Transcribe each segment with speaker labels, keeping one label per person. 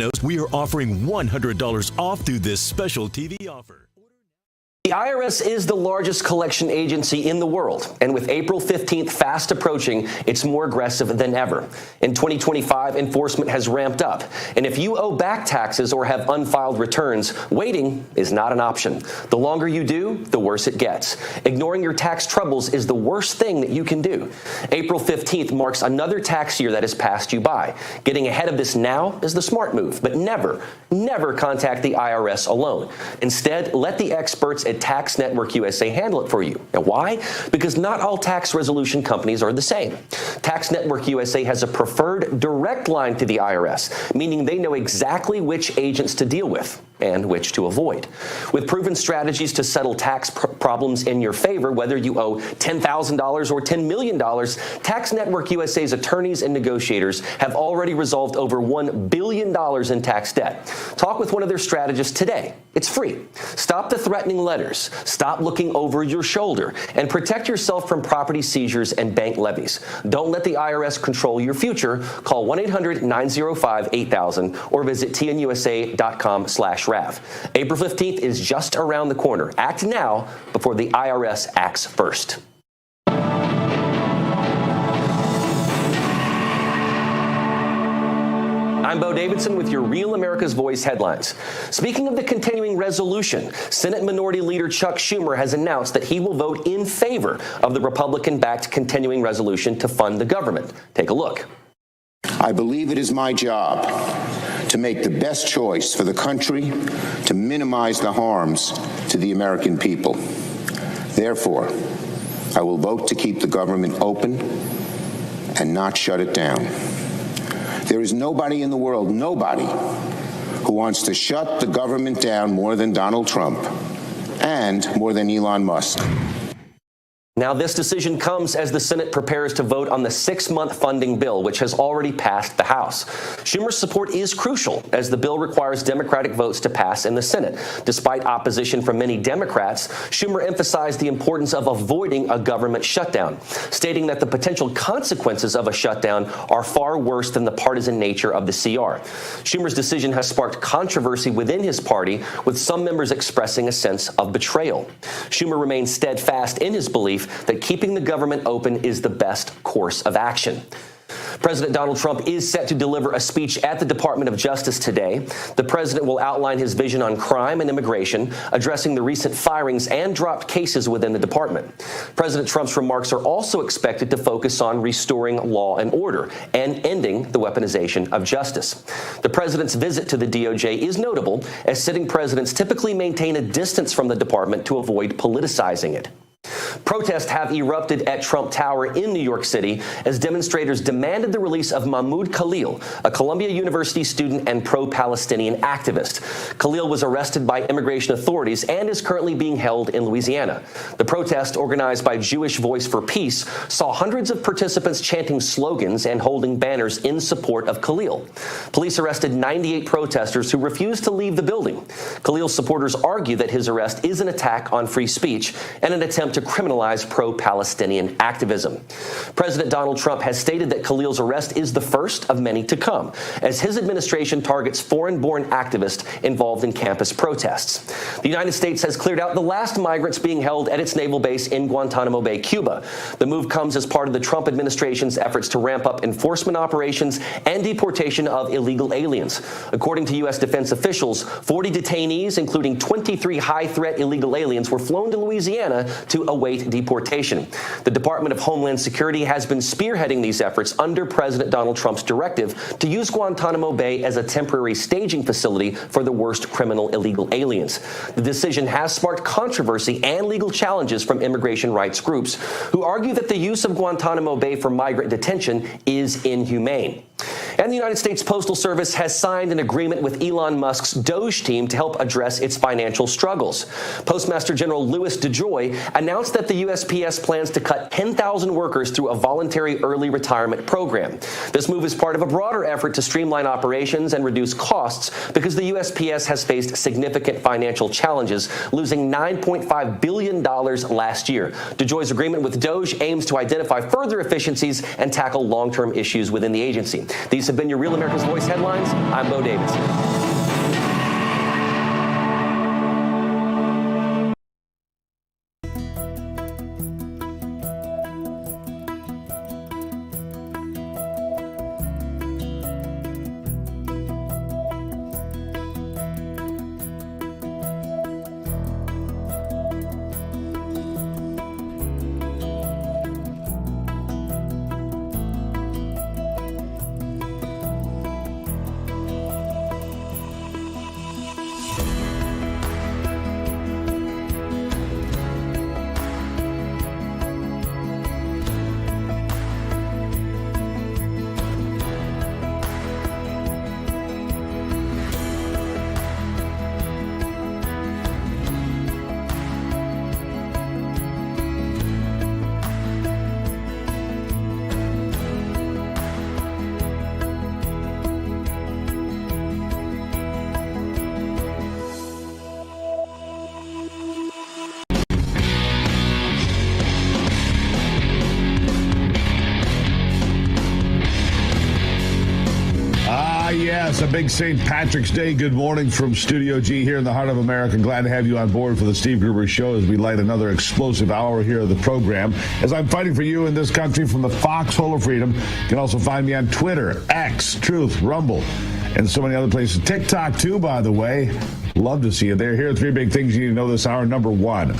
Speaker 1: videos, we are offering $100 off through this special TV offer.
Speaker 2: The IRS is the largest collection agency in the world, and with April 15th fast approaching, it's more aggressive than ever. In 2025, enforcement has ramped up, and if you owe back taxes or have unfiled returns, waiting is not an option. The longer you do, the worse it gets. Ignoring your tax troubles is the worst thing that you can do. April 15th marks another tax year that has passed you by. Getting ahead of this now is the smart move, but never contact the IRS alone. Instead, let the experts at Tax Network USA handle it for you. Now, why? Because not all tax resolution companies are the same. Tax Network USA has a preferred direct line to the IRS, meaning they know exactly which agents to deal with and which to avoid. With proven strategies to settle tax problems in your favor, whether you owe $10,000 or $10 million, Tax Network USA's attorneys and negotiators have already resolved over $1 billion in tax debt. Talk with one of their strategists today. It's free. Stop the threatening letters, stop looking over your shoulder, and protect yourself from property seizures and bank levies. Don't let the IRS control your future. Call 1-800-905-8000 or visit tnusa.com/RAV. April 15th is just around the corner. Act now before the IRS acts first. I'm Bo Davidson with your Real America's Voice headlines. Speaking of the continuing resolution, Senate Minority Leader Chuck Schumer has announced that he will vote in favor of the Republican-backed continuing resolution to fund the government. Take a look.
Speaker 3: I believe it is my job to make the best choice for the country to minimize the harms to the American people. Therefore, I will vote to keep the government open and not shut it down. There is nobody in the world, nobody, who wants to shut the government down more than Donald Trump and more than Elon Musk.
Speaker 2: Now, this decision comes as the Senate prepares to vote on the 6-month funding bill, which has already passed the House. Schumer's support is crucial, as the bill requires Democratic votes to pass in the Senate. Despite opposition from many Democrats, Schumer emphasized the importance of avoiding a government shutdown, stating that the potential consequences of a shutdown are far worse than the partisan nature of the CR. Schumer's decision has sparked controversy within his party, with some members expressing a sense of betrayal. Schumer remains steadfast in his belief that keeping the government open is the best course of action. President Donald Trump is set to deliver a speech at the Department of Justice today. The president will outline his vision on crime and immigration, addressing the recent firings and dropped cases within the department. President Trump's remarks are also expected to focus on restoring law and order and ending the weaponization of justice. The president's visit to the DOJ is notable, as sitting presidents typically maintain a distance from the department to avoid politicizing it. Protests have erupted at Trump Tower in New York City as demonstrators demanded the release of Mahmoud Khalil, a Columbia University student and pro-Palestinian activist. Khalil was arrested by immigration authorities and is currently being held in Louisiana. The protest, organized by Jewish Voice for Peace, saw hundreds of participants chanting slogans and holding banners in support of Khalil. Police arrested 98 protesters who refused to leave the building. Khalil's supporters argue that his arrest is an attack on free speech and an attempt to criminalize pro-Palestinian activism. President Donald Trump has stated that Khalil's arrest is the first of many to come, as his administration targets foreign-born activists involved in campus protests. The United States has cleared out the last migrants being held at its naval base in Guantanamo Bay, Cuba. The move comes as part of the Trump administration's efforts to ramp up enforcement operations and deportation of illegal aliens. According to U.S. defense officials, 40 detainees, including 23 high-threat illegal aliens, were flown to Louisiana to await deportation. The Department of Homeland Security has been spearheading these efforts under President Donald Trump's directive to use Guantanamo Bay as a temporary staging facility for the worst criminal illegal aliens. The decision has sparked controversy and legal challenges from immigration rights groups, who argue that the use of Guantanamo Bay for migrant detention is inhumane. And the United States Postal Service has signed an agreement with Elon Musk's Doge team to help address its financial struggles. Postmaster General Louis DeJoy announced that the USPS plans to cut 10,000 workers through a voluntary early retirement program. This move is part of a broader effort to streamline operations and reduce costs because the USPS has faced significant financial challenges, losing $9.5 billion last year. DeJoy's agreement with Doge aims to identify further efficiencies and tackle long-term issues within the agency. These have been your Real America's Voice headlines. I'm Bo Davis.
Speaker 4: Yes, a big St. Patrick's Day. Good morning from Studio G here in the heart of America. Glad to have you on board for the Steve Gruber Show as we light another explosive hour here of the program. As I'm fighting for you in this country from the foxhole of freedom, you can also find me on Twitter, X, Truth, Rumble, and so many other places. TikTok, too, by the way. Love to see you there. Here are three big things you need to know this hour. Number one,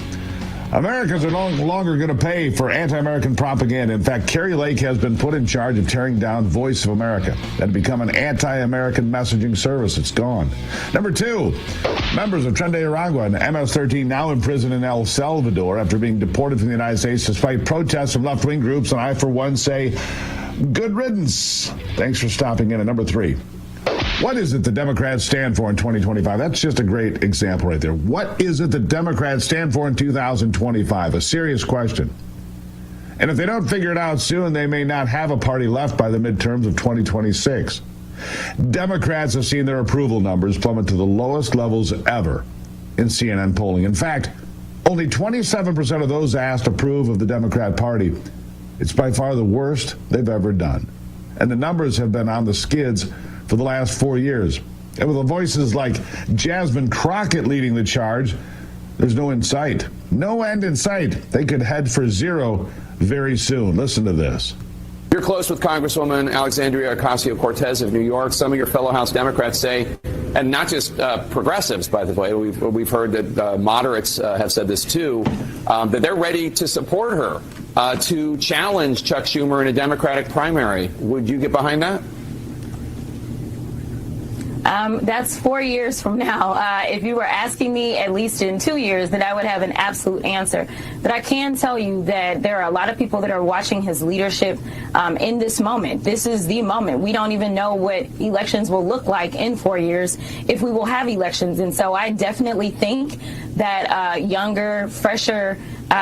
Speaker 4: Americans are no longer going to pay for anti-American propaganda. In fact, Kari Lake has been put in charge of tearing down Voice of America. That had become an anti-American messaging service. It's gone. Number two, members of Tren de Aragua and MS-13 now in prison in El Salvador after being deported from the United States despite protests from left-wing groups. And I, for one, say good riddance. Thanks for stopping in. And number three, what is it the Democrats stand for in 2025? That's just a great example right there. What is it the Democrats stand for in 2025? A serious question. And if they don't figure it out soon, they may not have a party left by the midterms of 2026. Democrats have seen their approval numbers plummet to the lowest levels ever in CNN polling. In fact, only 27% of those asked approve of the Democrat Party. It's by far the worst they've ever done. And the numbers have been on the skids for the last 4 years. And with the voices like Jasmine Crockett leading the charge, there's no end in sight. No end in sight. They could head for zero very soon. Listen to this.
Speaker 5: You're close with Congresswoman Alexandria Ocasio-Cortez of New York. Some of your fellow House Democrats say, and not just progressives, by the way, we've heard that moderates have said this too, that they're ready to support her to challenge Chuck Schumer in a Democratic primary. Would you get behind that?
Speaker 6: That's 4 years from now. If you were asking me at least in 2 years, then I would have an absolute answer. But I can tell you that there are a lot of people that are watching his leadership in this moment. This is the moment. We don't even know what elections will look like in 4 years if we will have elections. And so I definitely think that younger, fresher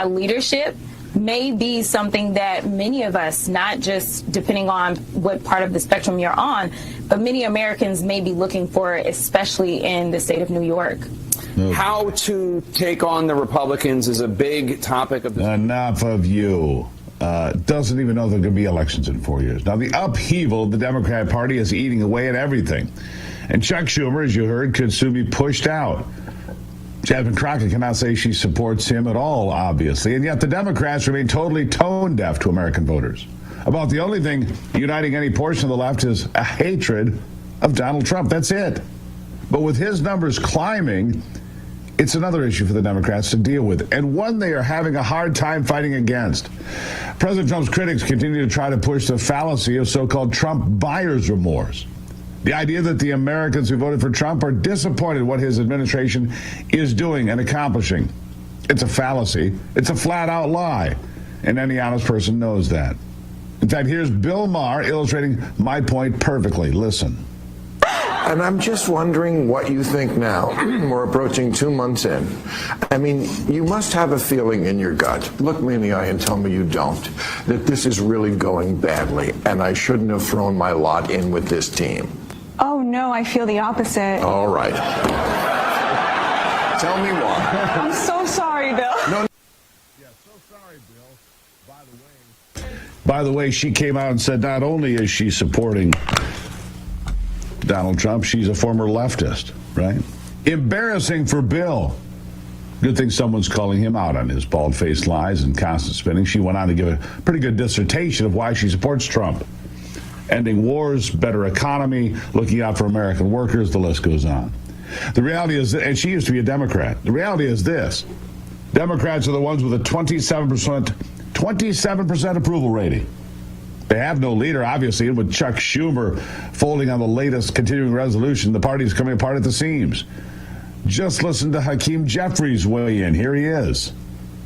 Speaker 6: leadership may be something that many of us, not just depending on what part of the spectrum you're on, but many Americans may be looking for, especially in the state of New York.
Speaker 5: How to take on the Republicans is a big topic of this.
Speaker 4: Enough of you. Doesn't even know there are going to be elections in 4 years. Now, the upheaval of the Democrat Party is eating away at everything. And Chuck Schumer, as you heard, could soon be pushed out. Jasmine Crockett cannot say she supports him at all, obviously, and yet the Democrats remain totally tone deaf to American voters. About the only thing uniting any portion of the left is a hatred of Donald Trump. That's it. But with his numbers climbing, it's another issue for the Democrats to deal with, and one they are having a hard time fighting against. President Trump's critics continue to try to push the fallacy of so-called Trump buyer's remorse. The idea that the Americans who voted for Trump are disappointed what his administration is doing and accomplishing. It's a fallacy. It's a flat-out lie. And any honest person knows that. In fact, here's Bill Maher illustrating my point perfectly. Listen.
Speaker 7: And I'm just wondering what you think now. We're approaching 2 months in. I mean, you must have a feeling in your gut. Look me in the eye and tell me you don't. That this is really going badly, and I shouldn't have thrown my lot in with this team.
Speaker 8: Oh, no, I feel the opposite.
Speaker 7: All right. Tell me why.
Speaker 8: I'm so sorry, Bill.
Speaker 7: No.
Speaker 4: Yeah, so sorry, Bill. By the way, she came out and said not only is she supporting Donald Trump. She's a former leftist, right? Embarrassing for Bill. Good thing someone's calling him out on his bald-faced lies and constant spinning. She went on to give a pretty good dissertation of why she supports Trump. Ending wars, better economy, looking out for American workers, the list goes on. The reality is, and she used to be a Democrat, the reality is this. Democrats are the ones with a 27% approval rating. They have no leader, obviously, and with Chuck Schumer folding on the latest continuing resolution, the party's coming apart at the seams. Just listen to Hakeem Jeffries weigh in. Here he is.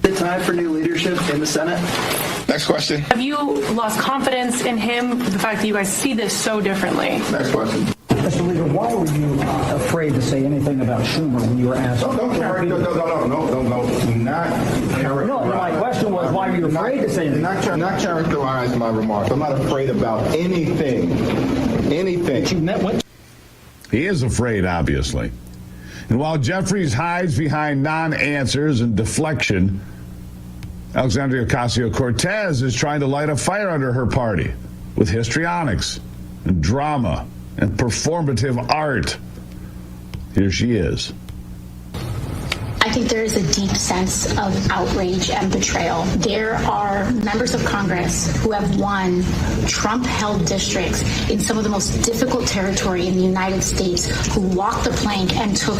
Speaker 9: Is it time for new leadership in the Senate?
Speaker 10: Next question.
Speaker 11: Have you lost confidence in him, the fact that you guys see this so differently?
Speaker 10: Next question.
Speaker 12: Mr. Leader, why were you afraid to say anything about Schumer when you were asked?
Speaker 10: No.
Speaker 12: No, my question was why were you afraid to say anything?
Speaker 10: Not characterize my remarks. I'm not afraid about anything.
Speaker 12: But you met what?
Speaker 4: He is afraid, obviously. And while Jeffries hides behind non-answers and deflection, Alexandria Ocasio-Cortez is trying to light a fire under her party with histrionics and drama and performative art. Here she is.
Speaker 13: I think there is a deep sense of outrage and betrayal. There are members of Congress who have won Trump-held districts in some of the most difficult territory in the United States, who walked the plank and took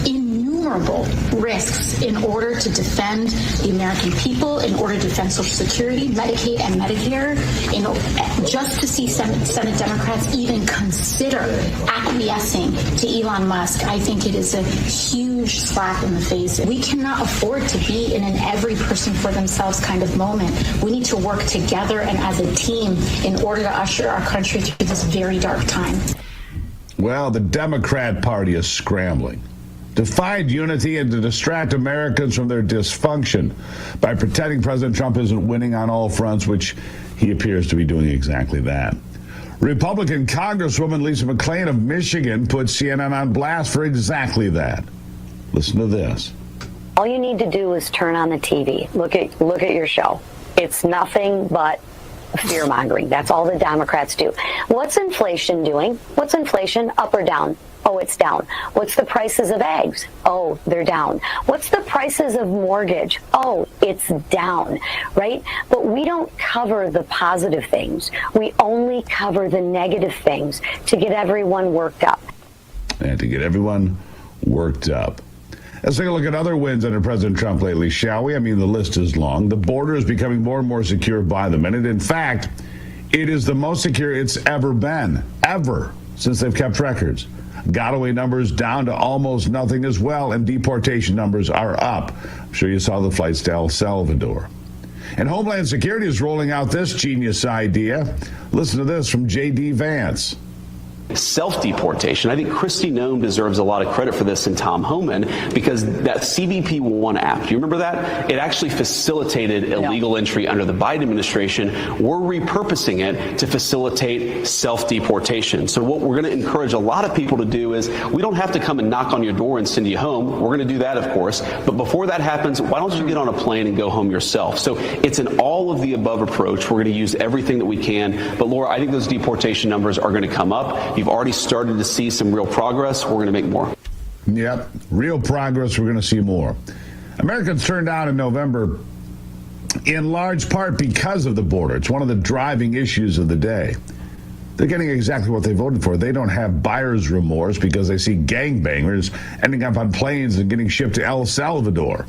Speaker 13: innumerable risks in order to defend the American people, in order to defend Social Security, Medicaid, and Medicare, just to see Senate Democrats even consider acquiescing to Elon Musk. I think it is a huge slap in the face. We cannot afford to be in an every person for themselves kind of moment. We need to work together and as a team in order to usher our country through this very dark time.
Speaker 4: Well, the Democrat Party is scrambling to find unity and to distract Americans from their dysfunction by pretending President Trump isn't winning on all fronts, which he appears to be doing exactly that. Republican Congresswoman Lisa McClain of Michigan put CNN on blast for exactly that. Listen to this.
Speaker 14: All you need to do is turn on the TV. Look at your show. It's nothing but fear-mongering. That's all the Democrats do. What's inflation doing? What's inflation, up or down? Oh, it's down. What's the prices of eggs? Oh, they're down. What's the prices of mortgage? Oh, it's down, right? But we don't cover the positive things. We only cover the negative things to get everyone worked up.
Speaker 4: And to get everyone worked up. Let's take a look at other wins under President Trump lately, shall we? I mean, the list is long. The border is becoming more and more secure by the minute. In fact, it is the most secure it's ever been, ever, since they've kept records. Got-away numbers down to almost nothing as well, and deportation numbers are up. I'm sure you saw the flights to El Salvador. And Homeland Security is rolling out this genius idea. Listen to this from J.D. Vance.
Speaker 15: Self-deportation. I think Kristi Noem deserves a lot of credit for this and Tom Homan, because that CBP-1 app, do you remember that? It actually facilitated illegal entry under the Biden administration. We're repurposing it to facilitate self-deportation. So what we're going to encourage a lot of people to do is, we don't have to come and knock on your door and send you home. We're going to do that, of course. But before that happens, why don't you get on a plane and go home yourself? So it's an all-of-the-above approach. We're going to use everything that we can. But Laura, I think those deportation numbers are going to come up. You've already started to see some real progress. We're going to make more.
Speaker 4: Yep, real progress. We're going to see more. Americans turned out in November in large part because of the border. It's one of the driving issues of the day. They're getting exactly what they voted for. They don't have buyer's remorse because they see gangbangers ending up on planes and getting shipped to El Salvador.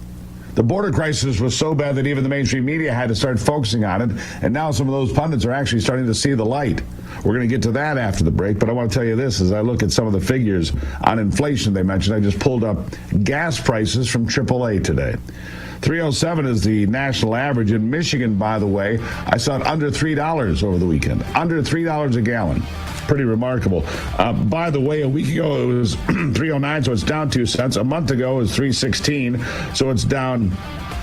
Speaker 4: The border crisis was so bad that even the mainstream media had to start focusing on it, and now some of those pundits are actually starting to see the light. We're going to get to that after the break, but I want to tell you this. As I look at some of the figures on inflation they mentioned, I just pulled up gas prices from AAA today. 307 is the national average. In Michigan, by the way, I saw it under $3 over the weekend. Under $3 a gallon. Pretty remarkable. By the way, a week ago it was 309, so it's down 2 cents. A month ago it was 316, so it's down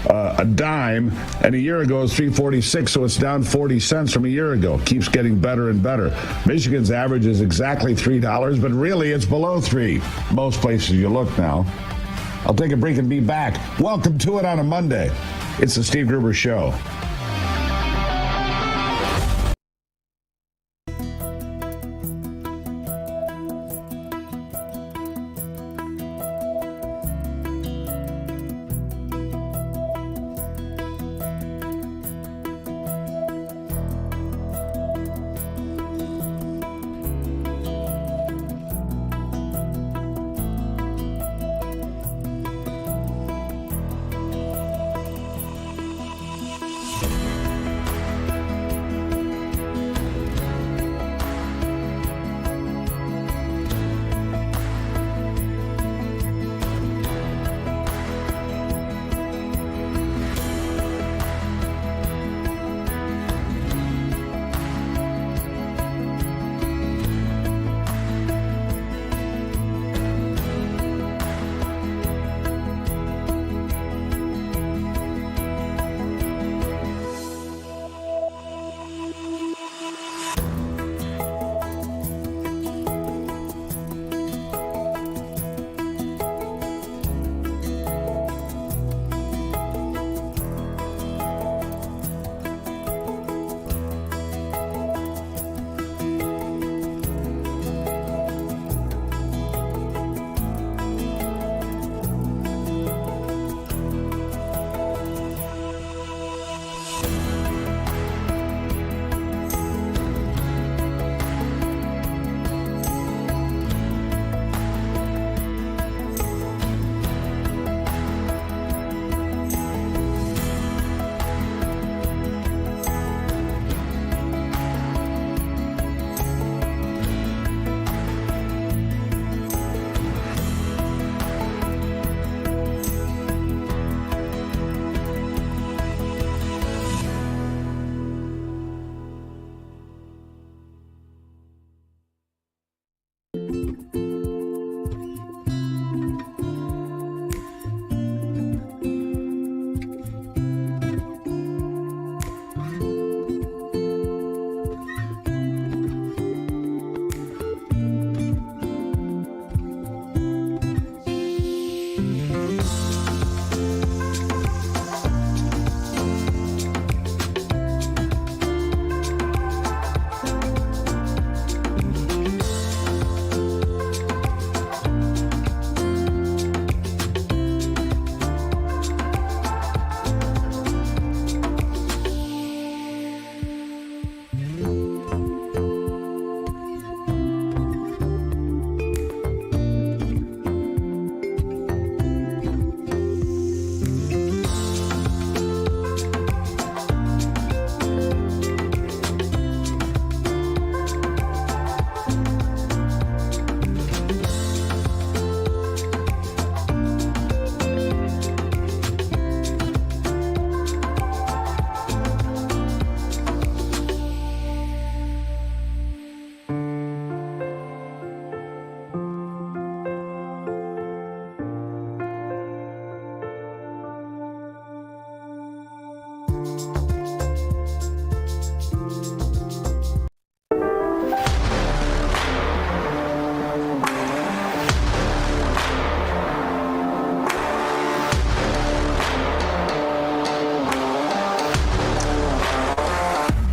Speaker 4: a dime. And a year ago it was 346, so it's down 40 cents from a year ago. Keeps getting better and better. Michigan's average is exactly $3, but really it's below $3. Most places you look now. I'll take a break and be back. Welcome to it on a Monday. It's the Steve Gruber Show.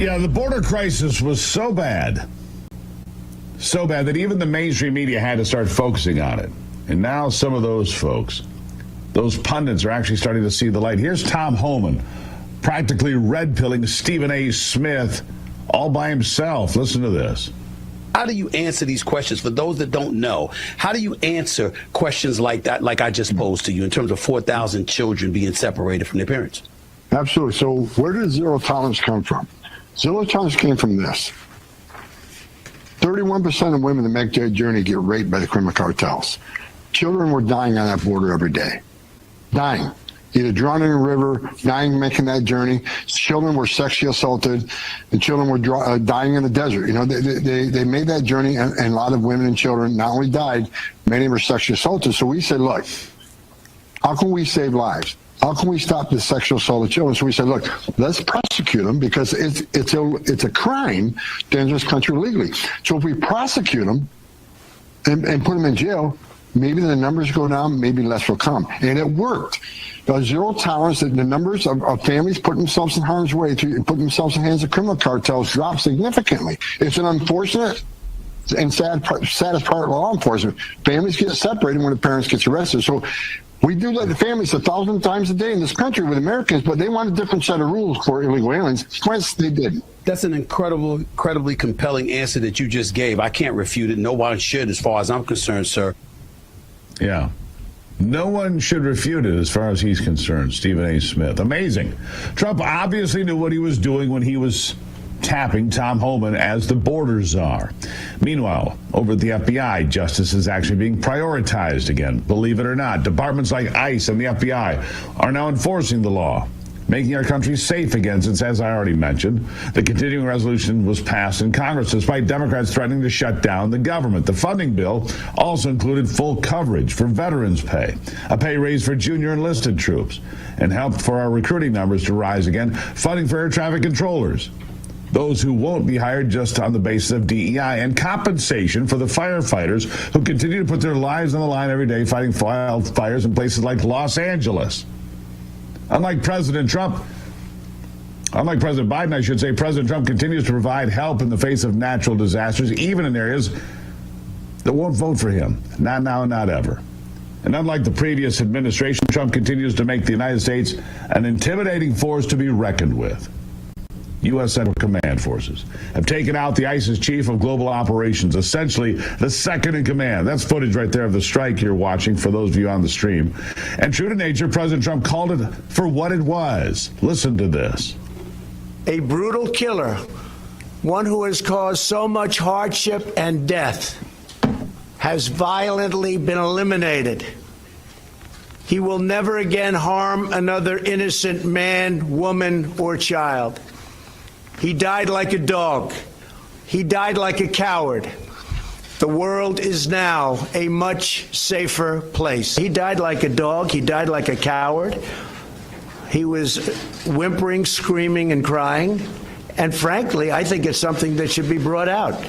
Speaker 4: Yeah, the border crisis was so bad that even the mainstream media had to start focusing on it. And now some of those folks, those pundits, are actually starting to see the light. Here's Tom Homan practically red-pilling Stephen A. Smith all by himself. Listen to this.
Speaker 16: How do you answer these questions? For those that don't know, how do you answer questions like that, like I just posed to you, in terms of 4,000 children being separated from their parents?
Speaker 17: Absolutely. So where did zero tolerance come from? Zero tolerance came from this. 31% of women that make their journey get raped by the criminal cartels. Children were dying on that border every day. Dying. Either drowning in a river, dying making that journey. Children were sexually assaulted. The children were dying in the desert. You know, they made that journey, and a lot of women and children not only died, many were sexually assaulted. So we said, look, how can we save lives? How can we stop the sexual assault of children? So we said, look, let's prosecute them, because it's a crime to enter this country illegally. So if we prosecute them and put them in jail, maybe the numbers go down, maybe less will come. And it worked. Zero tolerance, the numbers of families putting themselves in harm's way, putting themselves in the hands of criminal cartels dropped significantly. It's an unfortunate and saddest part of law enforcement. Families get separated when the parents get arrested. So we do let the families 1,000 times a day in this country with Americans, but they want a different set of rules for illegal aliens. Once they did.
Speaker 16: That's an incredibly compelling answer that you just gave. I can't refute it. No one should, as far as I'm concerned, sir.
Speaker 4: Yeah. No one should refute it as far as he's concerned, Stephen A. Smith. Amazing. Trump obviously knew what he was doing when he was tapping Tom Homan as the border czar. Meanwhile, over at the FBI, justice is actually being prioritized again. Believe it or not, departments like ICE and the FBI are now enforcing the law, making our country safe again, since, as I already mentioned, the continuing resolution was passed in Congress despite Democrats threatening to shut down the government. The funding bill also included full coverage for veterans' pay, a pay raise for junior enlisted troops, and helped for our recruiting numbers to rise again, funding for air traffic controllers, those who won't be hired just on the basis of DEI, and compensation for the firefighters who continue to put their lives on the line every day fighting wildfires in places like Los Angeles. Unlike President Biden, I should say, President Trump continues to provide help in the face of natural disasters, even in areas that won't vote for him. Not now, not ever. And unlike the previous administration, Trump continues to make the United States an intimidating force to be reckoned with. U.S. Central Command Forces have taken out the ISIS chief of global operations, essentially the second in command. That's footage right there of the strike you're watching for those of you on the stream. And true to nature, President Trump called it for what it was. Listen to this.
Speaker 18: A brutal killer, one who has caused so much hardship and death, has violently been eliminated. He will never again harm another innocent man, woman, or child. He died like a dog. He died like a coward. The world is now a much safer place. He died like a dog. He died like a coward. He was whimpering, screaming, and crying. And frankly, I think it's something that should be brought out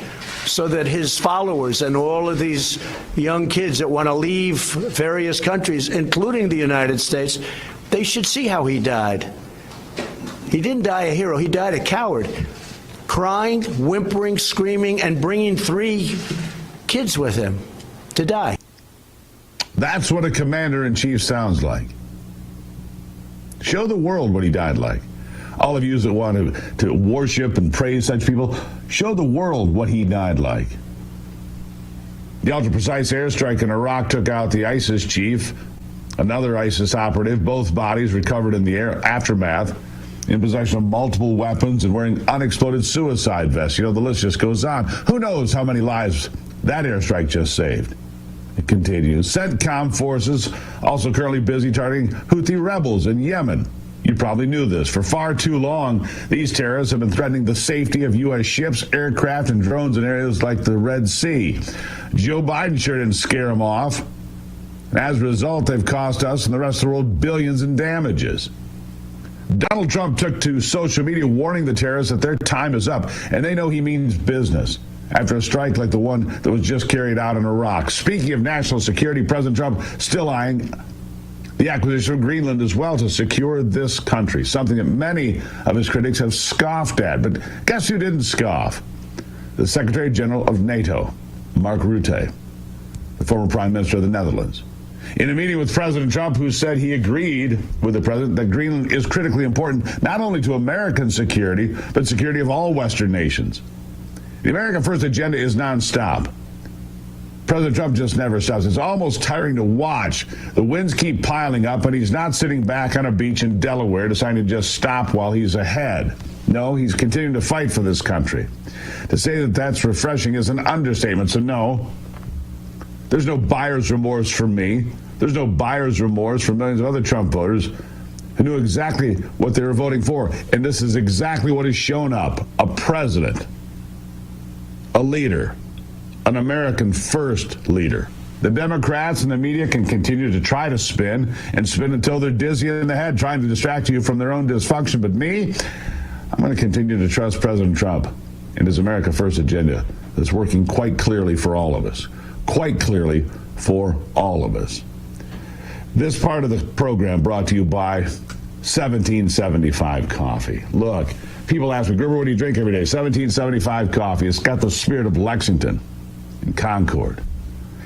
Speaker 18: so that his followers and all of these young kids that want to leave various countries, including the United States, they should see how he died. He didn't die a hero. He died a coward, crying, whimpering, screaming, and bringing 3 kids with him to die.
Speaker 4: That's what a commander-in-chief sounds like. Show the world what he died like. All of you that want to worship and praise such people, show the world what he died like. The ultra-precise airstrike in Iraq took out the ISIS chief, another ISIS operative, both bodies recovered in the aftermath, in possession of multiple weapons and wearing unexploded suicide vests. You know, the list just goes on. Who knows how many lives that airstrike just saved? It continues. CENTCOM forces also currently busy targeting Houthi rebels in Yemen. You probably knew this. For far too long, these terrorists have been threatening the safety of U.S. ships, aircraft, and drones in areas like the Red Sea. Joe Biden sure didn't scare them off. And as a result, they've cost us and the rest of the world billions in damages. Donald Trump took to social media warning the terrorists that their time is up, and they know he means business after a strike like the one that was just carried out in Iraq. Speaking of national security, President Trump still eyeing the acquisition of Greenland as well to secure this country, something that many of his critics have scoffed at. But guess who didn't scoff? The Secretary General of NATO, Mark Rutte, the former Prime Minister of the Netherlands. In a meeting with President Trump, who said he agreed with the president that Greenland is critically important not only to American security, but security of all Western nations. The America First agenda is nonstop. President Trump just never stops. It's almost tiring to watch. The winds keep piling up, and he's not sitting back on a beach in Delaware deciding to just stop while he's ahead. No, he's continuing to fight for this country. To say that that's refreshing is an understatement, so no. There's no buyer's remorse for me. There's no buyer's remorse for millions of other Trump voters who knew exactly what they were voting for. And this is exactly what has shown up. A president, a leader, an American first leader. The Democrats and the media can continue to try to spin and spin until they're dizzy in the head, trying to distract you from their own dysfunction. But me, I'm going to continue to trust President Trump and his America First agenda that's working quite clearly for all of us. Quite clearly for all of us. This part of the program brought to you by 1775 Coffee. Look, people ask me, Gruber, what do you drink every day? 1775 Coffee. It's got the spirit of Lexington and Concord.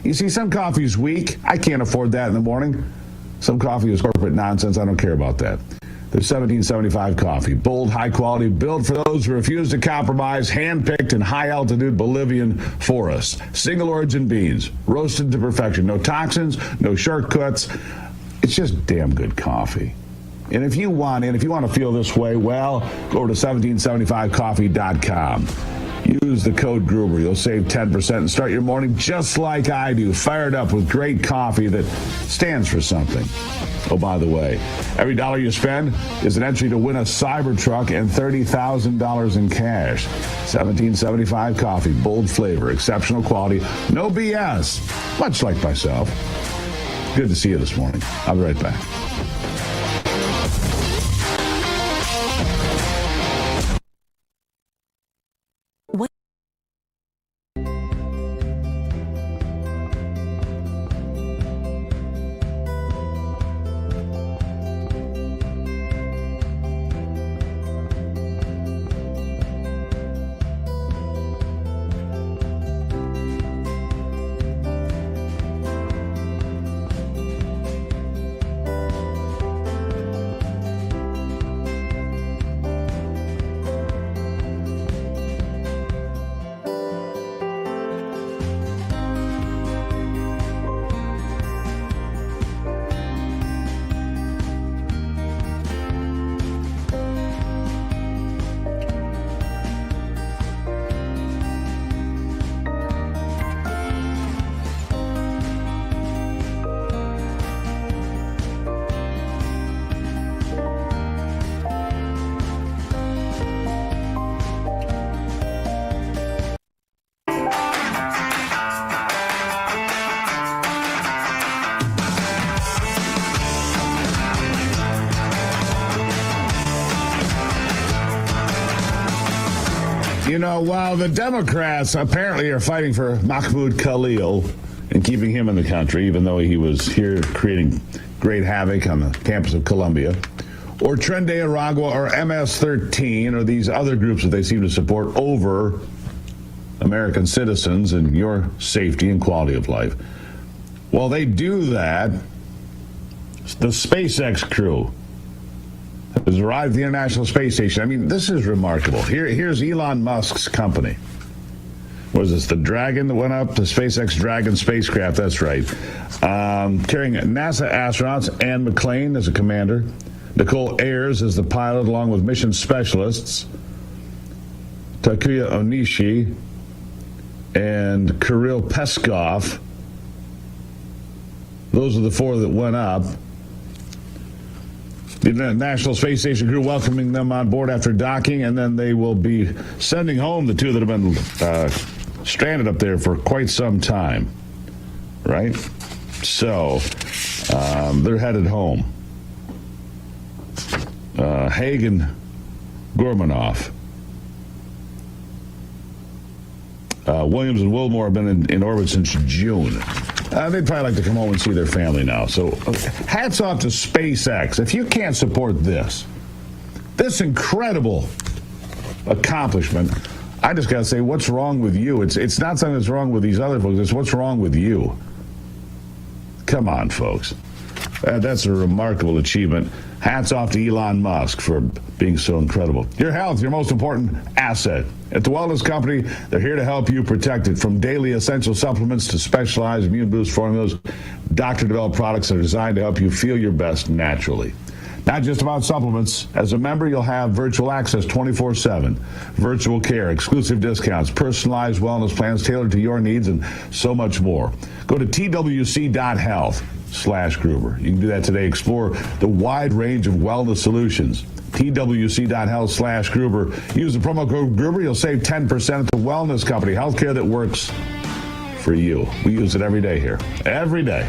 Speaker 4: You see, some coffee is weak. I can't afford that in the morning. Some coffee is corporate nonsense. I don't care about that. There's 1775 Coffee. Bold, high quality, built for those who refuse to compromise, hand-picked in high-altitude Bolivian forests. Single origin beans, roasted to perfection. No toxins, no shortcuts. It's just damn good coffee. And if you want to feel this way, well, go over to 1775coffee.com. Use the code Gruber. You'll save 10% and start your morning just like I do, fired up with great coffee that stands for something. Oh, by the way, every dollar you spend is an entry to win a Cybertruck and $30,000 in cash. 1775 Coffee, bold flavor, exceptional quality, no BS, much like myself. Good to see you this morning. I'll be right back. You know, while the Democrats apparently are fighting for Mahmoud Khalil and keeping him in the country, even though he was here creating great havoc on the campus of Columbia, or Tren de Aragua or MS-13 or these other groups that they seem to support over American citizens and your safety and quality of life. While they do that, the SpaceX crew has arrived at the International Space Station. I mean, this is remarkable. Here's Elon Musk's company. Was this the Dragon that went up? The SpaceX Dragon spacecraft, that's right. Carrying NASA astronauts, Ann McClain as a commander, Nicole Ayers as the pilot, along with mission specialists, Takuya Onishi and Kirill Peskov. Those are the four that went up. The National Space Station crew welcoming them on board after docking, and then they will be sending home the two that have been stranded up there for quite some time, right? So they're headed home. Haig and Gormanoff. Williams and Wilmore have been in orbit since June. They'd probably like to come home and see their family now. So hats off to SpaceX. If you can't support this incredible accomplishment, I just got to say, what's wrong with you? It's not something that's wrong with these other folks. It's what's wrong with you. Come on, folks. That's a remarkable achievement. Hats off to Elon Musk for being so incredible. Your health, your most important asset. At the Wellness Company, they're here to help you protect it. From daily essential supplements to specialized immune boost formulas, doctor-developed products that are designed to help you feel your best naturally. Not just about supplements. As a member, you'll have virtual access 24/7, virtual care, exclusive discounts, personalized wellness plans tailored to your needs, and so much more. Go to twc.health/Gruber. You can do that today. Explore the wide range of wellness solutions. twc.health/Gruber. Use the promo code Gruber. You'll save 10% at the Wellness Company. Healthcare that works for you. We use it every day here. Every day.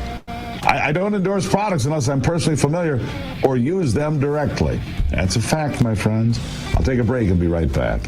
Speaker 4: I don't endorse products unless I'm personally familiar or use them directly. That's a fact, my friends. I'll take a break and be right back.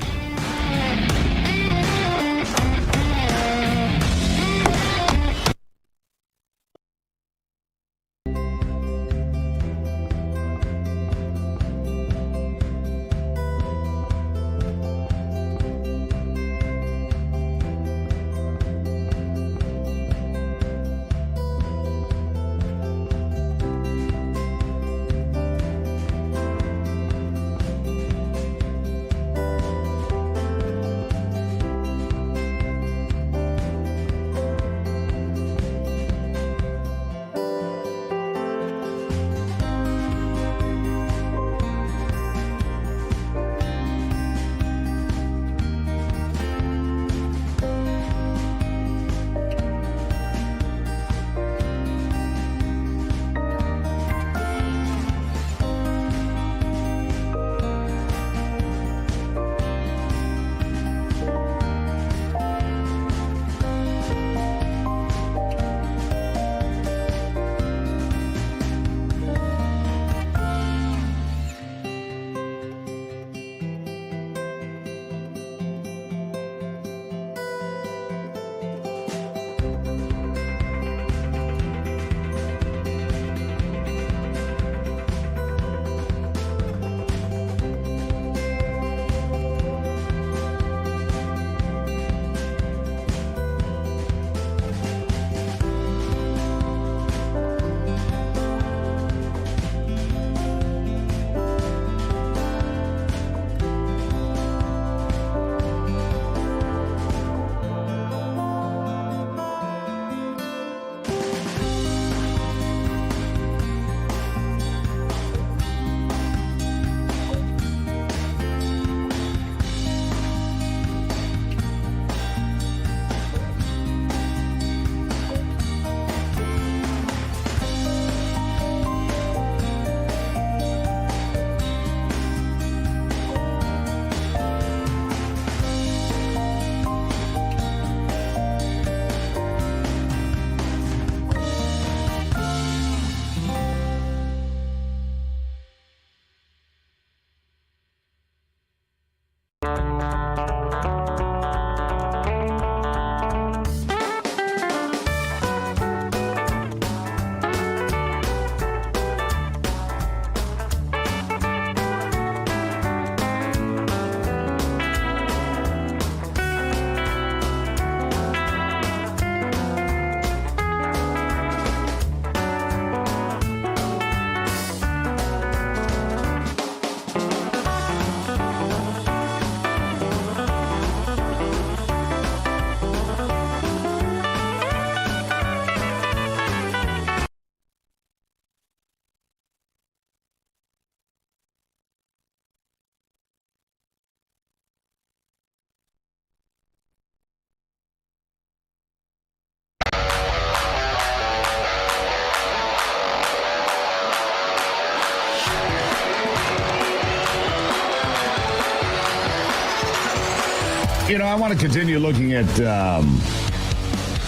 Speaker 4: You know, I want to continue looking at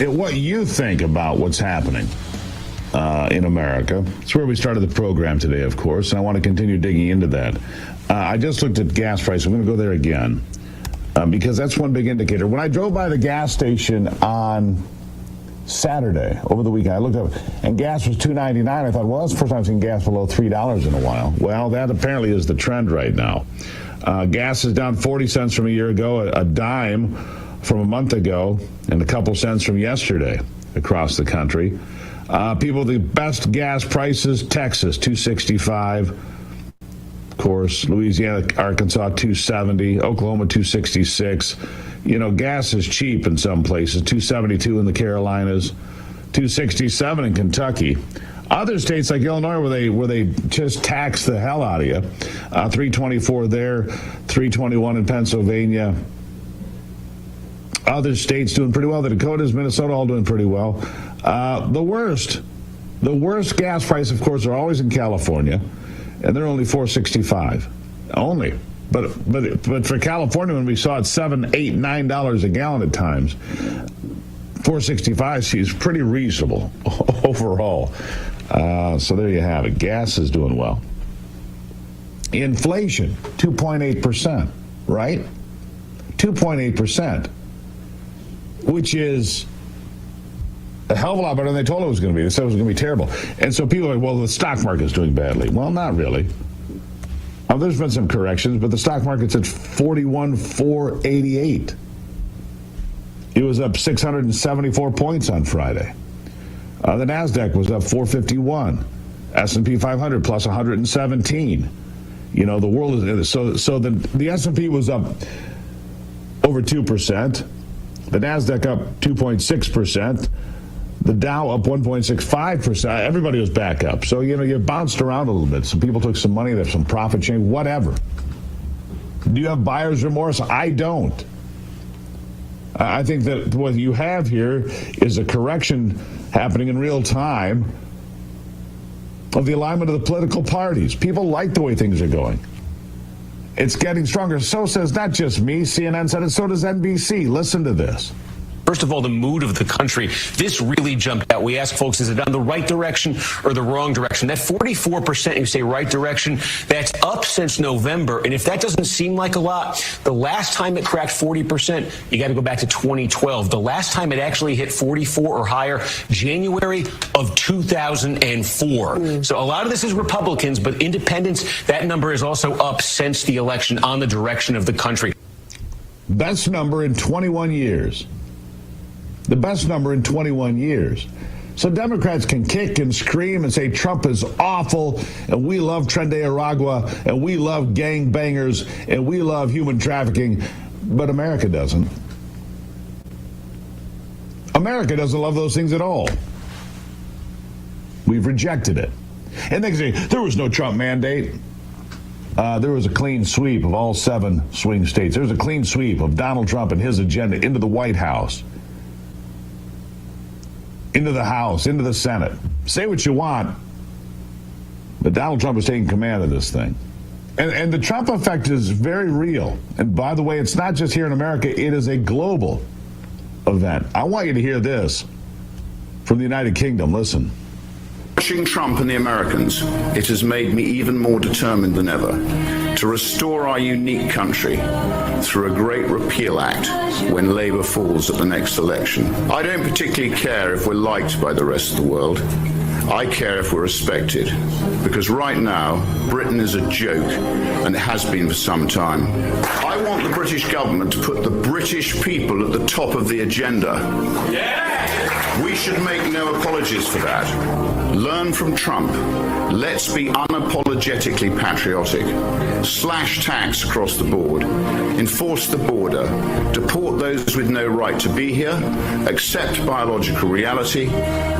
Speaker 4: what you think about what's happening in America. It's where we started the program today, of course, and I want to continue digging into that. I just looked at gas prices. I'm going to go there again because that's one big indicator. When I drove by the gas station on Saturday, over the weekend. I looked up, and gas was $2.99. I thought, well, that's the first time I've seen gas below $3 in a while. Well, that apparently is the trend right now. Gas is down 40 cents from a year ago, a dime from a month ago, and a couple cents from yesterday across the country. People, the best gas prices, Texas, $2.65. Of course, Louisiana, Arkansas, $2.70. Oklahoma, $2.66. You know, gas is cheap in some places, $2.72 in the Carolinas, $2.67 in Kentucky. Other states like Illinois, where they just tax the hell out of you, $3.24 there, $3.21 in Pennsylvania. Other states doing pretty well. The Dakotas, Minnesota, all doing pretty well. The worst gas price, of course, are always in California, and they're only $4.65 only. But for California, when we saw it $7, $8, $9 a gallon at times, $4.65 seems pretty reasonable overall. So there you have it. Gas is doing well. Inflation, 2.8%, right? 2.8%, which is a hell of a lot better than they told it was going to be. They said it was going to be terrible. And so people are like, well, the stock market's doing badly. Well, not really. There's been some corrections, but the stock market's at 41,488. It was up 674 points on Friday. The NASDAQ was up 451. S&P 500 plus 117. You know, the world is so the S&P was up over 2%. The NASDAQ up 2.6%. The Dow up 1.65%. Everybody was back up. So, you know, you bounced around a little bit. Some people took some money, there's some profit change, whatever. Do you have buyer's remorse? I don't. I think that what you have here is a correction happening in real time of the alignment of the political parties. People like the way things are going. It's getting stronger. So says not just me. CNN said it. So does NBC. Listen to this.
Speaker 19: First of all, the mood of the country. This really jumped out. We asked folks, is it on the right direction or the wrong direction? That 44%, you say right direction, that's up since November. And if that doesn't seem like a lot, the last time it cracked 40%, you got to go back to 2012. The last time it actually hit 44 or higher, January of 2004. So a lot of this is Republicans, but independents, that number is also up since the election on the direction of the country.
Speaker 4: Best number in 21 years. The best number in 21 years. So Democrats can kick and scream and say Trump is awful, and we love Tren de Aragua, and we love gangbangers, and we love human trafficking, but America doesn't. America doesn't love those things at all. We've rejected it. And they say, there was no Trump mandate. There was a clean sweep of all 7 swing states. There was a clean sweep of Donald Trump and his agenda into the White House, into the House, into the Senate. Say what you want, but Donald Trump is taking command of this thing. And the Trump effect is very real. And by the way, it's not just here in America, it is a global event. I want you to hear this from the United Kingdom. Listen.
Speaker 20: Watching Trump and the Americans, it has made me even more determined than ever to restore our unique country through a great repeal act when Labour falls at the next election. I don't particularly care if we're liked by the rest of the world. I care if we're respected, because right now, Britain is a joke, and it has been for some time. I want the British government to put the British people at the top of the agenda. Yeah! We should make no apologies for that. Learn from Trump. Let's be unapologetically patriotic. Slash tax across the board. Enforce the border. Deport those with no right to be here. Accept biological reality.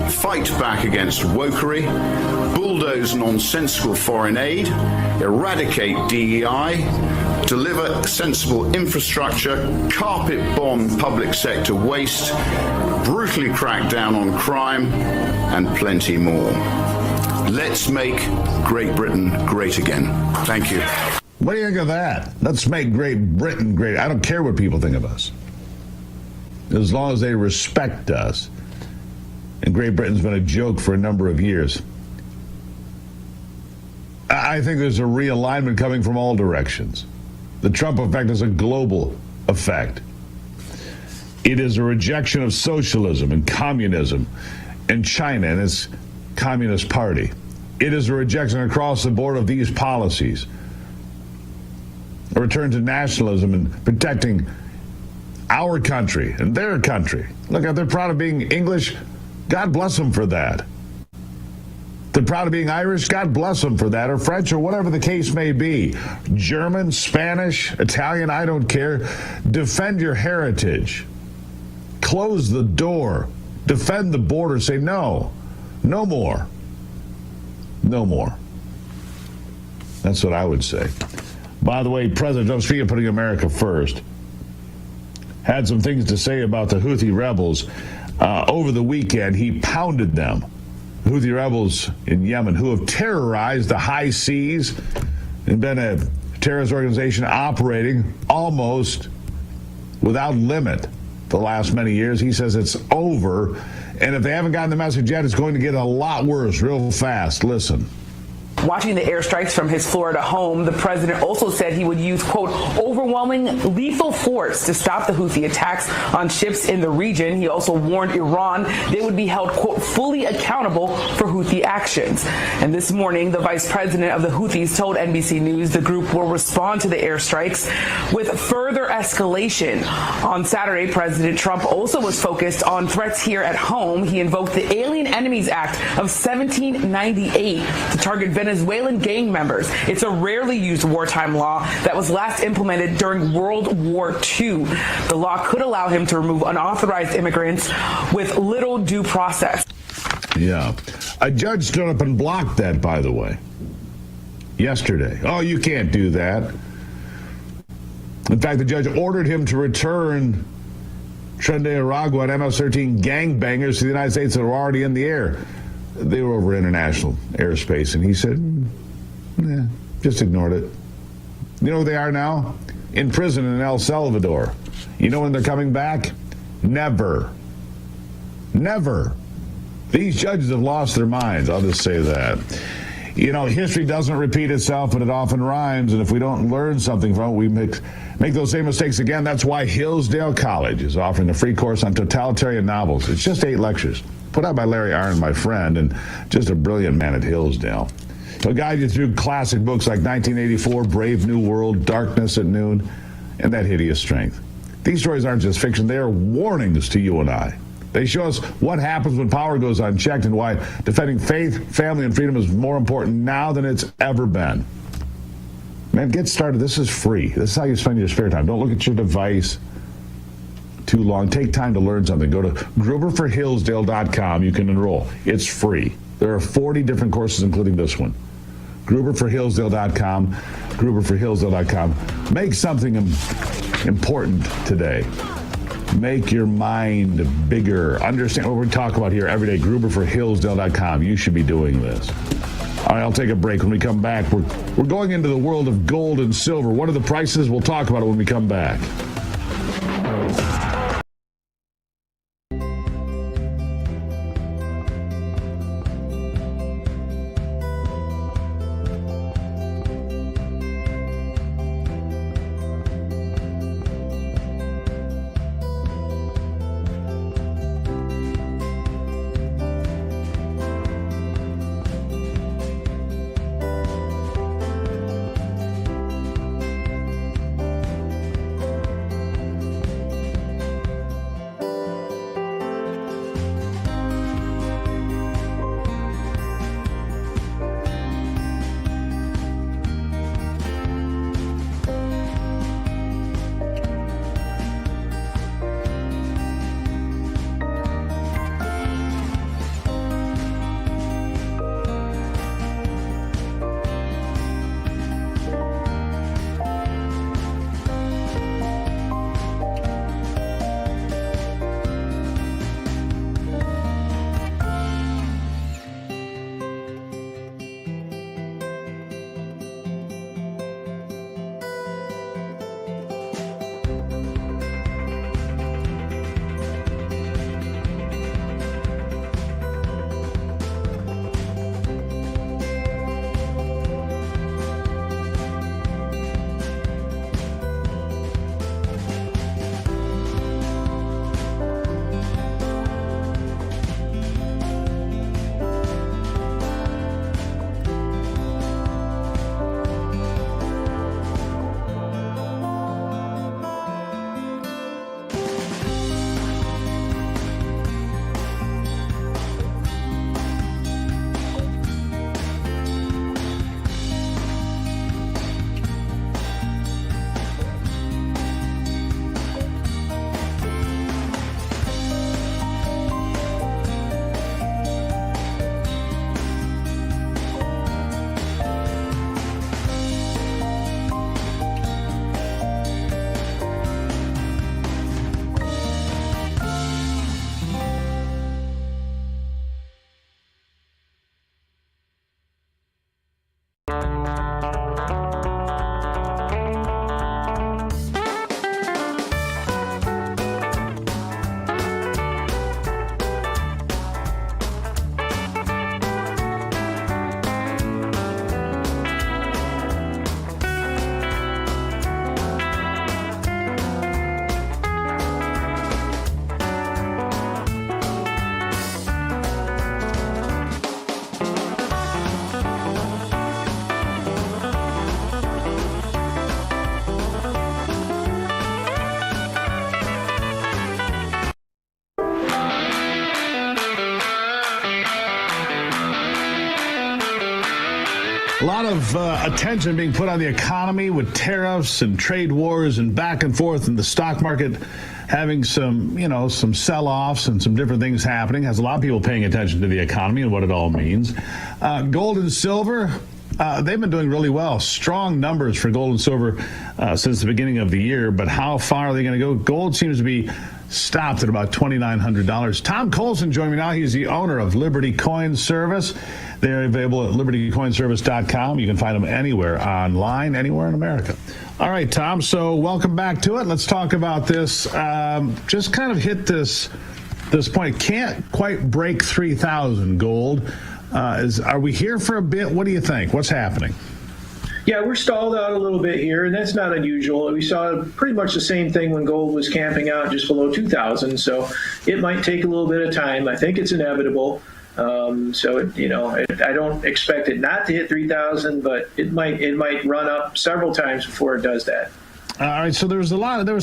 Speaker 20: Fight back against wokery. Bulldoze nonsensical foreign aid. Eradicate DEI. Deliver sensible infrastructure. Carpet bomb public sector waste. Brutally crack down on crime, and plenty more. Let's make Great Britain great again. Thank you.
Speaker 4: What do you think of that? Let's make Great Britain great. I don't care what people think of us, as long as they respect us. And Great Britain's been a joke for a number of years. I think there's a realignment coming from all directions. The Trump effect is a global effect. It is a rejection of socialism and communism and China and its Communist Party. It is a rejection across the board of these policies. A return to nationalism and protecting our country and their country. Look, if they're proud of being English, God bless them for that. If they're proud of being Irish, God bless them for that, or French, or whatever the case may be. German, Spanish, Italian, I don't care. Defend your heritage. Close the door. Defend the border. Say no. No more. No more. That's what I would say. By the way, President Trump, speaking of putting America first, had some things to say about the Houthi rebels. Over the weekend, he pounded them. Houthi rebels in Yemen who have terrorized the high seas and been a terrorist organization operating almost without limit the last many years. He says it's over. And if they haven't gotten the message yet, it's going to get a lot worse real fast. Listen.
Speaker 21: Watching the airstrikes from his Florida home, the president also said he would use, quote, overwhelming lethal force to stop the Houthi attacks on ships in the region. He also warned Iran they would be held, quote, fully accountable for Houthi actions. And this morning, the vice president of the Houthis told NBC News the group will respond to the airstrikes with further escalation. On Saturday, President Trump also was focused on threats here at home. He invoked the Alien Enemies Act of 1798 to target Venezuelan gang members. It's a rarely used wartime law that was last implemented during World War II. The law could allow him to remove unauthorized immigrants with little due process.
Speaker 4: Yeah. A judge stood up and blocked that, by the way, yesterday. Oh, you can't do that. In fact, the judge ordered him to return Tren de Aragua and MS-13 gangbangers to the United States that were already in the air. They were over international airspace, and he said, just ignored it. You know where they are now? In prison in El Salvador. You know when they're coming back? Never. Never. These judges have lost their minds, I'll just say that. You know, history doesn't repeat itself, but it often rhymes, and if we don't learn something from it, we make those same mistakes again. That's why Hillsdale College is offering a free course on totalitarian novels. It's just 8 lectures, put out by Larry Arnn, my friend, and just a brilliant man at Hillsdale. He'll guide you through classic books like 1984, Brave New World, Darkness at Noon, and That Hideous Strength. These stories aren't just fiction, they are warnings to you and I. They show us what happens when power goes unchecked and why defending faith, family, and freedom is more important now than it's ever been. Man, get started. This is free. This is how you spend your spare time. Don't look at your device too long. Take time to learn something. Go to gruberforhillsdale.com. You can enroll. It's free. There are 40 different courses, including this one. gruberforhillsdale.com. gruberforhillsdale.com. Make something important today. Make your mind bigger. Understand what we talk about here every day. gruberforhillsdale.com. You should be doing this. All right, I'll take a break. When we come back, we're going into the world of gold and silver. What are the prices? We'll talk about it when we come back. A lot of attention being put on the economy with tariffs and trade wars and back and forth, and the stock market having some sell-offs and some different things happening. Has a lot of people paying attention to the economy and what it all means. Gold and silver, they've been doing really well. Strong numbers for gold and silver since the beginning of the year, but how far are they going to go? Gold seems to be stopped at about $2,900. Tom Colson joining me now. He's the owner of Liberty Coin Service. They're available at libertycoinservice.com. You can find them anywhere online, anywhere in America. All right, Tom, so welcome back to it. Let's talk about this. Just kind of hit this point. Can't quite break 3,000 gold. Are we here for a bit? What do you think? What's happening?
Speaker 1: Yeah, we're stalled out a little bit here, and that's not unusual. We saw pretty much the same thing when gold was camping out just below 2,000, so it might take a little bit of time. I think it's inevitable. I don't expect it not to hit 3,000, but it might run up several times before it does that.
Speaker 4: All right, so there was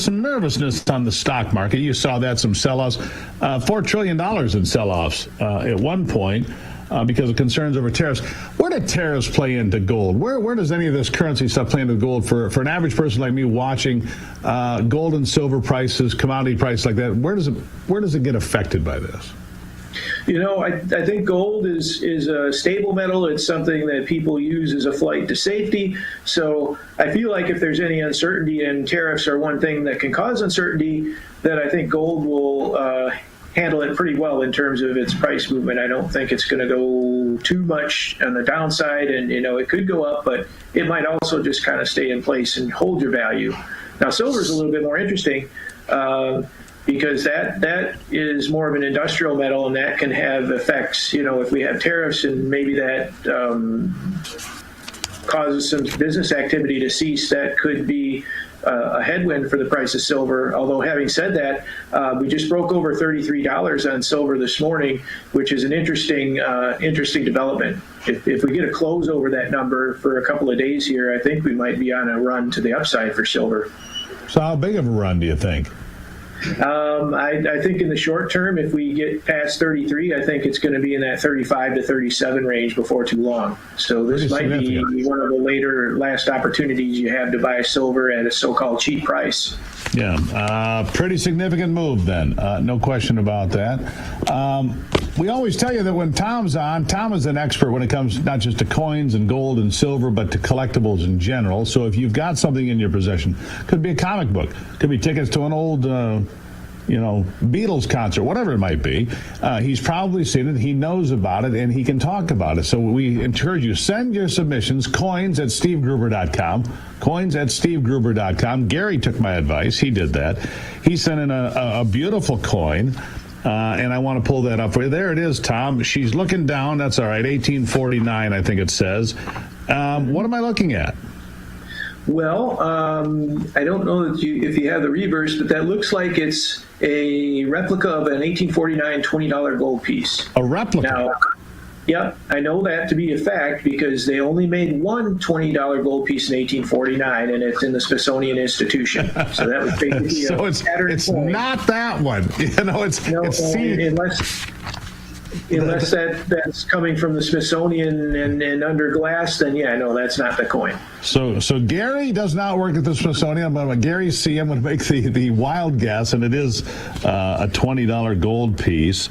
Speaker 4: some nervousness on the stock market. You saw that, some sell-offs, $4 trillion in sell-offs at one point. Because of concerns over tariffs. Where do tariffs play into gold? Where does any of this currency stuff play into gold for an average person like me watching gold and silver prices, commodity prices like that? Where does it get affected by this?
Speaker 1: I think gold is a stable metal. It's something that people use as a flight to safety. So I feel like if there's any uncertainty, and tariffs are one thing that can cause uncertainty, that I think gold will handle it pretty well in terms of its price movement. I don't think it's going to go too much on the downside, and it could go up, but it might also just kind of stay in place and hold your value. Now, silver is a little bit more interesting because that is more of an industrial metal, and that can have effects. If we have tariffs and maybe that causes some business activity to cease, that could be a headwind for the price of silver. Although having said that, we just broke over $33 on silver this morning, which is an interesting development. If we get a close over that number for a couple of days here, I think we might be on a run to the upside for silver.
Speaker 4: So how big of a run do you think?
Speaker 1: I think in the short term, if we get past 33, I think it's going to be in that 35 to 37 range before too long. So this might be one of the last opportunities you have to buy silver at a so-called cheap price.
Speaker 4: Yeah, pretty significant move then. No question about that. We always tell you that when Tom's on, Tom is an expert when it comes not just to coins and gold and silver, but to collectibles in general. So if you've got something in your possession, could be a comic book, could be tickets to an old Beatles concert, whatever it might be. He's probably seen it, he knows about it, and he can talk about it. So we encourage you, send your submissions, coins@stevegruber.com, coins@stevegruber.com. Gary took my advice. He did that. He sent in a beautiful coin, and I want to pull that up for you. There it is, Tom. She's looking down. That's all right, 1849, I think it says. What am I looking at?
Speaker 1: Well, I don't know if you have the reverse, but that looks like it's a replica of an 1849 $20 gold piece.
Speaker 4: A replica?
Speaker 1: Now, yep, I know that to be a fact because they only made one $20 gold piece in 1849, and it's in the Smithsonian Institution. So that was basically
Speaker 4: so it's not that one.
Speaker 1: Unless that's coming from the Smithsonian and under glass, then that's not the coin.
Speaker 4: So Gary does not work at the Smithsonian, but Gary C. I'm going to make the wild guess, and it is a $20 gold piece.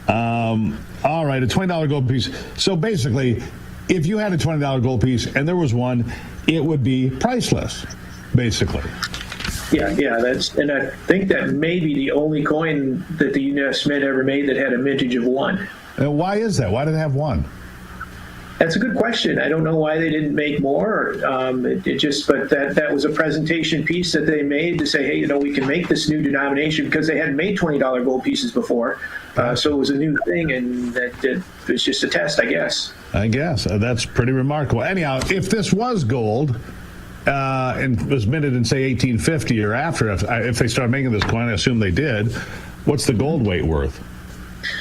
Speaker 4: All right, a $20 gold piece. So basically, if you had a $20 gold piece and there was one, it would be priceless, basically.
Speaker 1: Yeah, and I think that may be the only coin that the U.S. Mint ever made that had a mintage of one.
Speaker 4: And why is that? Why did it have one?
Speaker 1: That's a good question. I don't know why they didn't make more. But that was a presentation piece that they made to say, hey, we can make this new denomination because they hadn't made $20 gold pieces before. So it was a new thing, and it was just a test, I guess.
Speaker 4: That's pretty remarkable. Anyhow, if this was gold, and was minted in, say, 1850 or after, if they started making this coin, I assume they did, what's the gold weight worth?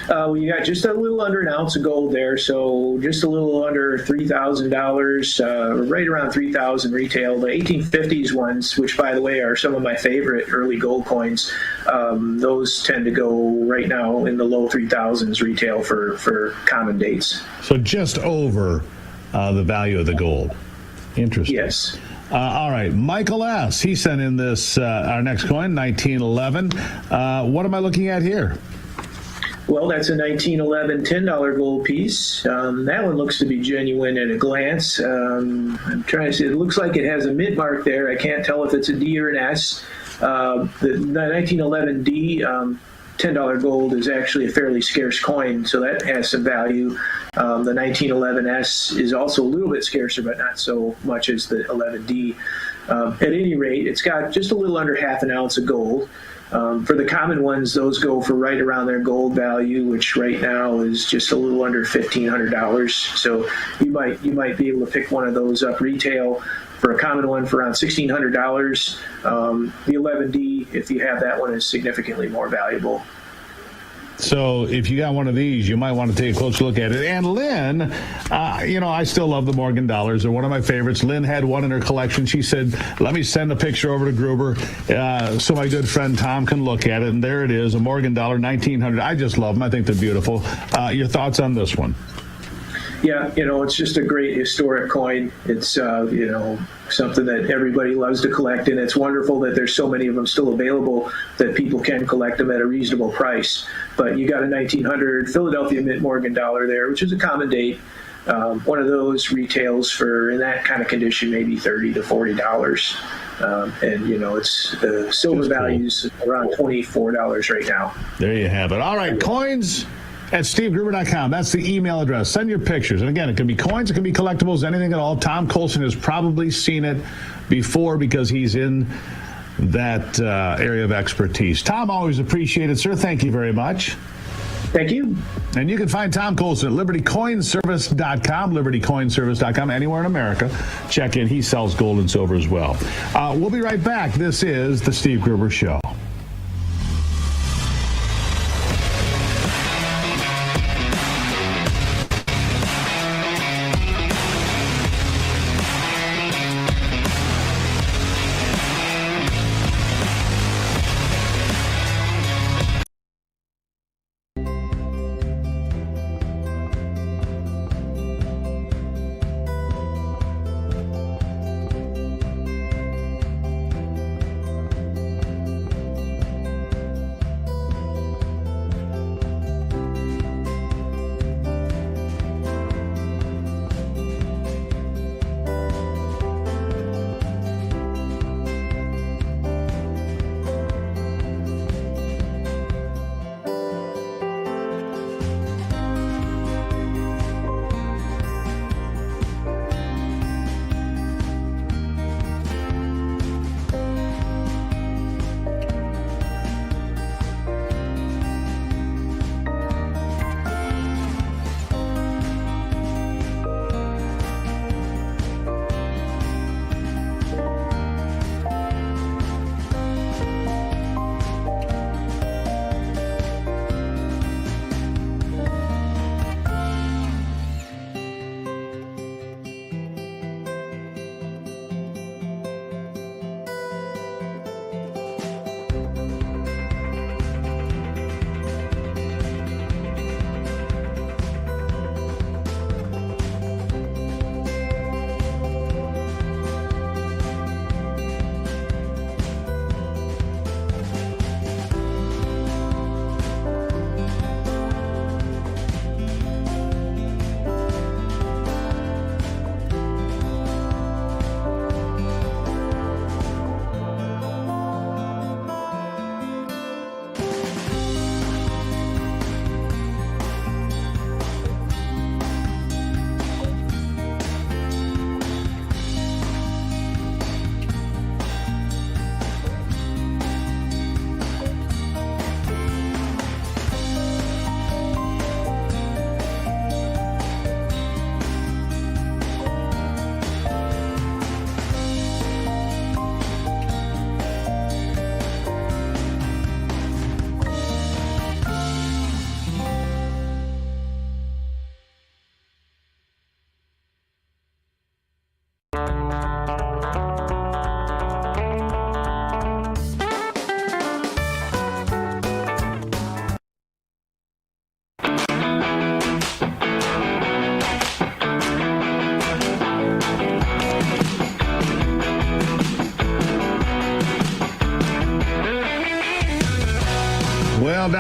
Speaker 1: You got just a little under an ounce of gold there, so just a little under $3,000, right around $3,000 retail. The 1850s ones, which, by the way, are some of my favorite early gold coins, those tend to go right now in the low 3,000s retail for common dates.
Speaker 4: So just over the value of the gold. Interesting.
Speaker 1: Yes.
Speaker 4: All right, Michael S. He sent in this, our next coin, 1911. What am I looking at here?
Speaker 1: Well, that's a 1911 $10 gold piece. That one looks to be genuine at a glance. I'm trying to see. It looks like it has a mint mark there. I can't tell if it's a D or an S. The 1911 D $10 gold is actually a fairly scarce coin, so that has some value. The 1911 S is also a little bit scarcer, but not so much as the 11D. At any rate, it's got just a little under half an ounce of gold. For the common ones, those go for right around their gold value, which right now is just a little under $1,500. So you might be able to pick one of those up retail for a common one for around $1,600. The 11D, if you have that one, is significantly more valuable.
Speaker 4: So if you got one of these, you might want to take a closer look at it. And Lynn, I still love the Morgan dollars. They're one of my favorites. Lynn had one in her collection. She said, let me send a picture over to Gruber so my good friend Tom can look at it. And there it is, a Morgan dollar, 1900. I just love them. I think they're beautiful. Your thoughts on this one?
Speaker 1: Yeah, it's just a great historic coin. It's, something that everybody loves to collect, and it's wonderful that there's so many of them still available that people can collect them at a reasonable price. But you got a 1900 Philadelphia Mint Morgan dollar there, which is a common date. One of those retails for, in that kind of condition, maybe $30 to $40. It's the silver values around $24 right now.
Speaker 4: There you have it. All right, coins at SteveGruber.com. That's the email address. Send your pictures. And again, it can be coins, it can be collectibles, anything at all. Tom Colson has probably seen it before because he's in that area of expertise. Tom, always appreciated, sir. Thank you very much.
Speaker 1: Thank you.
Speaker 4: And you can find Tom Colson at LibertyCoinService.com, LibertyCoinService.com, anywhere in America. Check in. He sells gold and silver as well. We'll be right back. This is The Steve Gruber Show.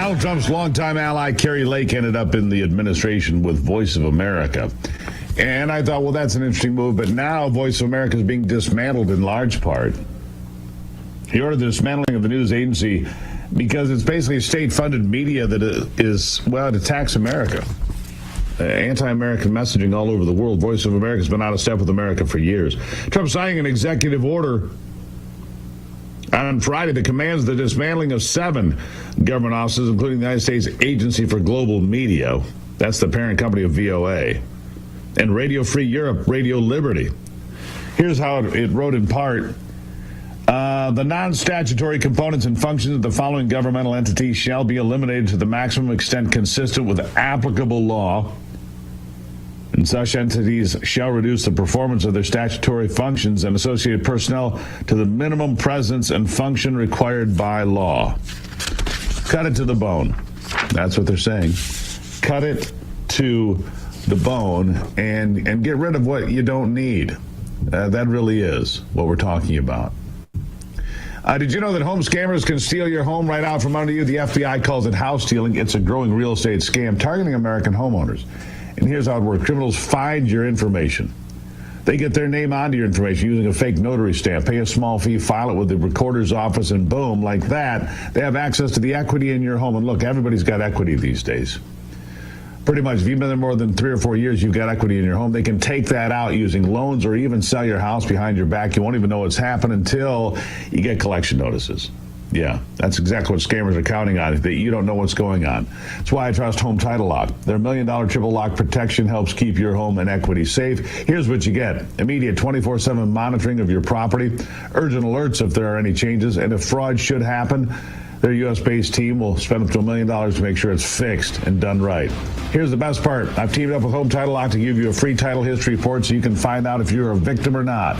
Speaker 4: Donald Trump's longtime ally, Carrie Lake, ended up in the administration with Voice of America. And I thought, well, that's an interesting move. But now Voice of America is being dismantled in large part. He ordered the dismantling of the news agency because it's basically state-funded media that is, well, it attacks America. Anti-American messaging all over the world. Voice of America has been out of step with America for years. Trump signing an executive order on Friday that commands the dismantling of 7 government offices, including the United States Agency for Global Media. That's the parent company of VOA. And Radio Free Europe, Radio Liberty. Here's how it wrote in part. The non-statutory components and functions of the following governmental entities shall be eliminated to the maximum extent consistent with applicable law. And such entities shall reduce the performance of their statutory functions and associated personnel to the minimum presence and function required by law. Cut it to the bone. That's what they're saying. Cut it to the bone and get rid of what you don't need. That really is what we're talking about. Did you know that home scammers can steal your home right out from under you? The FBI calls it house stealing. It's a growing real estate scam targeting American homeowners. And here's how it works. Criminals find your information. They get their name onto your information using a fake notary stamp, pay a small fee, file it with the recorder's office, and boom, like that, they have access to the equity in your home. And look, everybody's got equity these days. Pretty much, if you've been there more than 3 or 4 years, you've got equity in your home. They can take that out using loans or even sell your house behind your back. You won't even know what's happened until you get collection notices. Yeah, that's exactly what scammers are counting on, that you don't know what's going on. That's why I trust Home Title Lock. Their $1 million triple lock protection helps keep your home and equity safe. Here's what you get. Immediate 24/7 monitoring of your property, urgent alerts if there are any changes, and if fraud should happen, their U.S.-based team will spend up to $1 million to make sure it's fixed and done right. Here's the best part. I've teamed up with Home Title Lock to give you a free title history report so you can find out if you're a victim or not.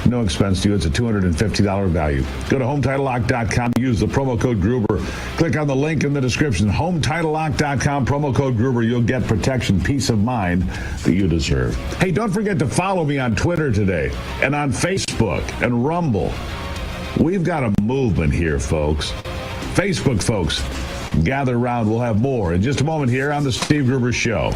Speaker 4: No expense to you. It's a $250 value. Go to HomeTitleLock.com. Use the promo code Gruber. Click on the link in the description. HomeTitleLock.com, promo code Gruber. You'll get protection, peace of mind that you deserve. Hey, don't forget to follow me on Twitter today and on Facebook and Rumble. We've got a movement here, folks. Facebook folks, gather around. We'll have more in just a moment here on the Steve Gruber Show.